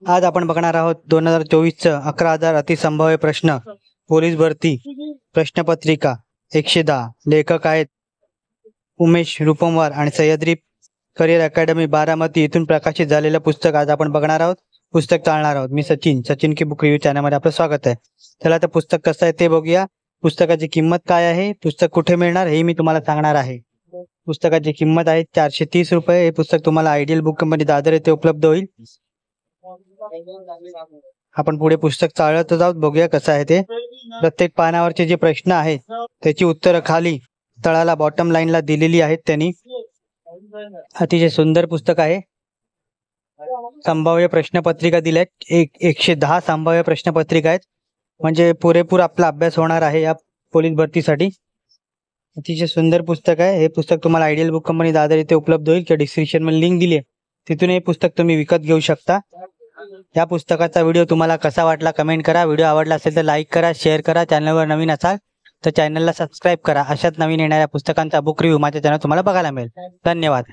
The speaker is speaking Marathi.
आज आपण बघणार आहोत 2024चं 11,000 अतिसंभाव्य प्रश्न पोलीस भरती प्रश्नपत्रिका 110. लेखक आहेत उमेश रूपमवार आणि सह्याद्री करिअर अकॅडमी बारामती येथून प्रकाशित झालेलं पुस्तक आज आपण बघणार आहोत. पुस्तक चालणार आहोत. मी सचिन की बुक रिव्ह्यू चॅनलमध्ये आपलं स्वागत आहे. चला तर पुस्तक कसं आहे ते बघूया. पुस्तकाची किंमत काय आहे, पुस्तक कुठे मिळणार हे मी तुम्हाला सांगणार आहे. पुस्तकाची किंमत आहे 430 रुपये. हे पुस्तक तुम्हाला आयडियल बुक कंपनी दादर येथे उपलब्ध होईल. आपण पुढे पुस्तक चालत जाऊत, बघूया कसं आहे ते. प्रत्येक पानावरचे जे प्रश्न आहेत त्याची उत्तरं खाली तळाला बॉटम लाईनला दिलेली आहेत त्यांनी. अतिशय सुंदर पुस्तक आहे. संभाव्य प्रश्नपत्रिका दिल्यात. 110 संभाव्य प्रश्नपत्रिका आहेत, म्हणजे पुरेपूर आपला अभ्यास होणार आहे या पोलीस भरतीसाठी. अतिशय सुंदर पुस्तक आहे. हे पुस्तक तुम्हाला आयडियल बुक कंपनी दादर इथे उपलब्ध होईल किंवा डिस्क्रिप्शन मध्ये लिंक दिली आहे, तिथून हे पुस्तक तुम्ही विकत घेऊ शकता. या पुस्तकाचा व्हिडिओ तुम्हाला कसा वाटला कमेंट करा. व्हिडिओ आवडला असेल तर लाईक करा, शेअर करा. चॅनलवर नवीन असाल तर चॅनलला सबस्क्राईब करा. अशाच नवीन येणाऱ्या पुस्तकांचा बुक रिव्ह्यू माझ्या चॅनल तुम्हाला बघायला मिळेल. धन्यवाद.